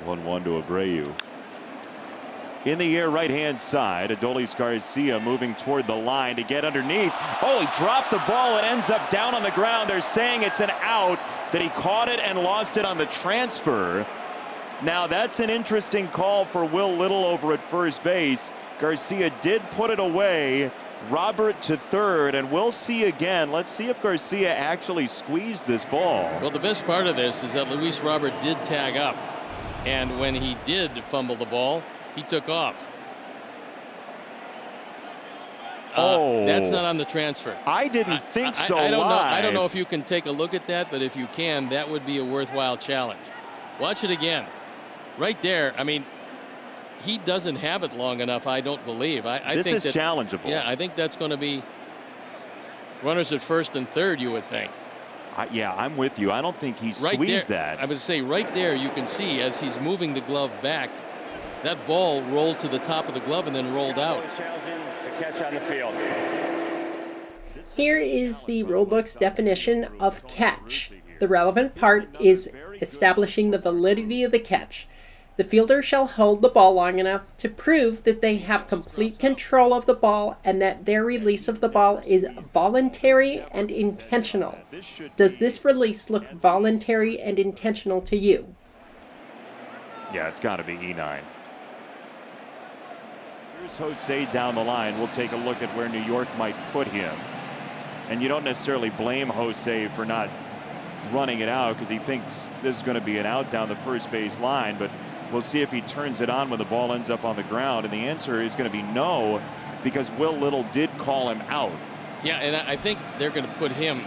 1-1 to Abreu. In the air, right-hand side, Adolis Garcia moving toward the line to get underneath. Oh, he dropped the ball. It ends up down on the ground. They're saying it's an out, that he caught it and lost it on the transfer. Now, that's an interesting call for Will Little over at first base. Garcia did put it away. Robert to third, and we'll see again. Let's see if Garcia actually squeezed this ball. Well, the best part of this is that Luis Robert did tag up. And when he did fumble the ball, he took off. That's not on the transfer. I didn't think so. I don't know. I don't know if you can take a look at that, but if you can, that would be a worthwhile challenge. Watch it again. Right there. I mean, he doesn't have it long enough, I don't believe. This is challengeable. Yeah, I think that's going to be runners at first and third, you would think. Yeah, I'm with you. I don't think he squeezed that. I would say right there you can see as he's moving the glove back, that ball rolled to the top of the glove and then rolled out. Catch on the field. Here is the rulebook's definition of catch. The relevant part is establishing the validity of the catch. The fielder shall hold the ball long enough to prove that they have complete control of the ball and that their release of the ball is voluntary and intentional. Does this release look voluntary and intentional to you? Yeah, it's got to be E9. Here's Jose down the line. We'll take a look at where New York might put him. And you don't necessarily blame Jose for not running it out because he thinks this is going to be an out down the first base line, but we'll see if he turns it on when the ball ends up on the ground. And the answer is going to be no, because Will Little did call him out. Yeah, and I think they're going to put him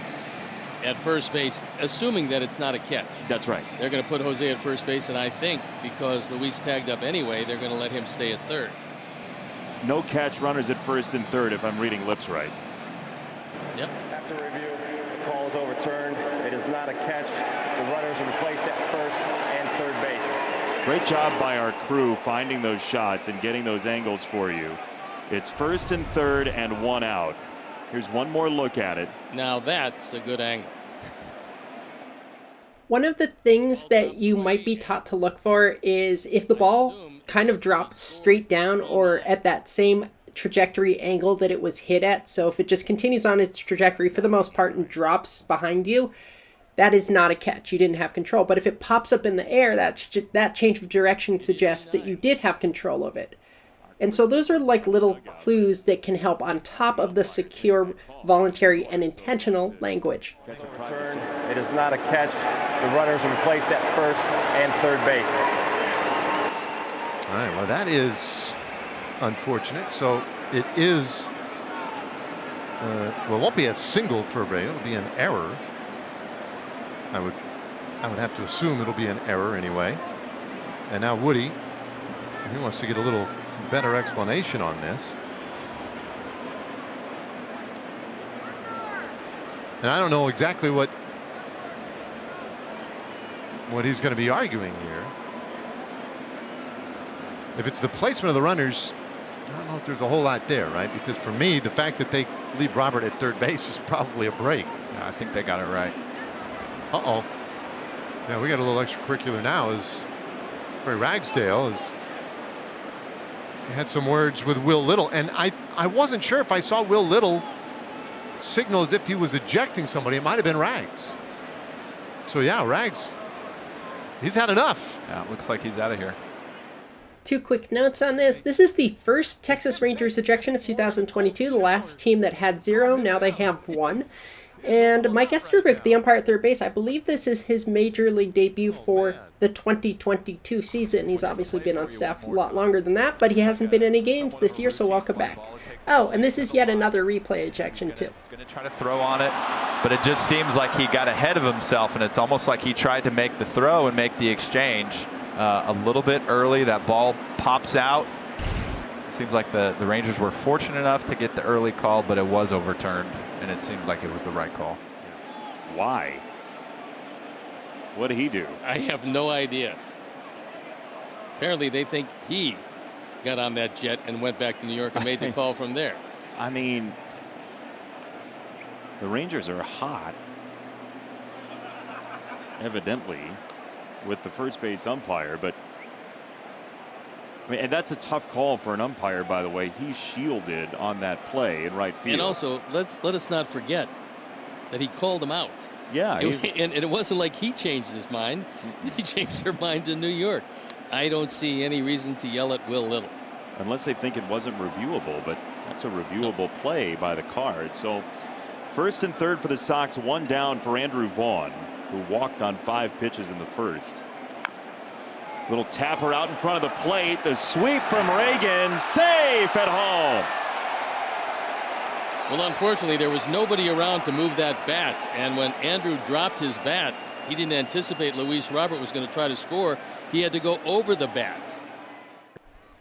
at first base, assuming that it's not a catch. That's right. They're going to put Jose at first base, and I think because Luis tagged up anyway, they're going to let him stay at third. No catch, runners at first and third, if I'm reading lips right. Yep. After review, the call is overturned. It is not a catch. The runners are replaced at first and third base. Great job by our crew finding those shots and getting those angles for you. It's first and third and one out. Here's one more look at it. Now that's a good angle. One of the things that you might be taught to look for is if the ball kind of drops straight down or at that same trajectory angle that it was hit at. So if it just continues on its trajectory for the most part and drops behind you, that is not a catch. You didn't have control. But if it pops up in the air, that change of direction suggests that you did have control of it. And so those are like little clues that can help on top of the secure, voluntary, and intentional language. It is not a catch. The runners are replaced at first and third base. All right, well, that is unfortunate. So it is, well, it won't be a single for Abreu. It'll be an error. I would have to assume it'll be an error anyway. And now Woody, he wants to get a little better explanation on this. And I don't know exactly what he's going to be arguing here. If it's the placement of the runners, I don't know if there's a whole lot there, right? Because for me, the fact that they leave Robert at third base is probably a break. Yeah, I think they got it right. Uh-oh. Yeah, we got a little extracurricular now as Ray Ragsdale has had some words with Will Little. And I wasn't sure if I saw Will Little signal as if he was ejecting somebody. It might have been Rags. So yeah, Rags, he's had enough. Yeah, it looks like he's out of here. Two quick notes on this. This is the first Texas Rangers ejection of 2022. The last team that had 0, now they have 1. And Mike Esterbeck, the umpire at third base, I believe this is his major league debut for the 2022 season. He's obviously been on staff a lot longer than that, but he hasn't been in any games this year, so welcome back. Oh, and this is yet another replay ejection, too. He's going to try to throw on it, but it just seems like he got ahead of himself, and it's almost like he tried to make the throw and make the exchange a little bit early. That ball pops out. Seems like the Rangers were fortunate enough to get the early call, but it was overturned, and it seemed like it was the right call. Why? What did he do? I have no idea. Apparently they think he got on that jet and went back to New York and made the call from there. I mean, the Rangers are hot, evidently, with the first base umpire, but mean, and that's a tough call for an umpire, by the way. He's shielded on that play in right field. And also, let us not forget that he called him out. Yeah. And it wasn't like he changed his mind. He changed their mind in New York. I don't see any reason to yell at Will Little. Unless they think it wasn't reviewable, but that's a reviewable play by the card. So first and third for the Sox, one down for Andrew Vaughn, who walked on 5 pitches in the first. Little tapper out in front of the plate. The sweep from Reagan, safe at home. Well, unfortunately, there was nobody around to move that bat. And when Andrew dropped his bat, he didn't anticipate Luis Robert was going to try to score. He had to go over the bat.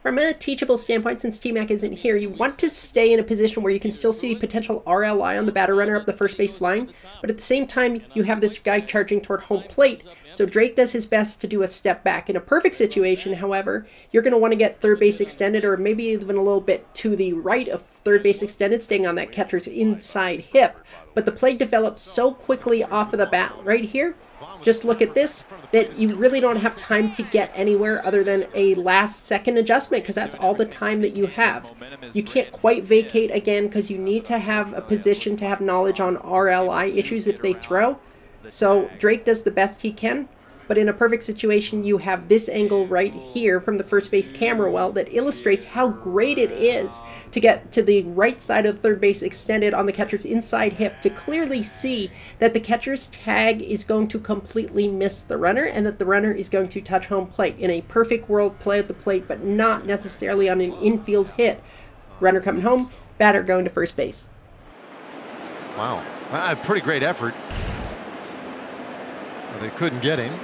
From a teachable standpoint, since T-Mac isn't here, you want to stay in a position where you can still see potential RLI on the batter runner up the first base line, but at the same time, you have this guy charging toward home plate, so Drake does his best to do a step back. In a perfect situation, however, you're going to want to get third base extended, or maybe even a little bit to the right of third base extended, staying on that catcher's inside hip, but the play develops so quickly off of the bat right here. Just look at this, that you really don't have time to get anywhere other than a last second adjustment, because that's all the time that you have. You can't quite vacate again because you need to have a position to have knowledge on RLI issues if they throw. So Drake does the best he can, but in a perfect situation you have this angle right here from the first base camera well that illustrates how great it is to get to the right side of the third base extended on the catcher's inside hip to clearly see that the catcher's tag is going to completely miss the runner and that the runner is going to touch home plate. In a perfect world, play at the plate, but not necessarily on an infield hit. Runner coming home, batter going to first base. Wow, pretty great effort. They couldn't get him.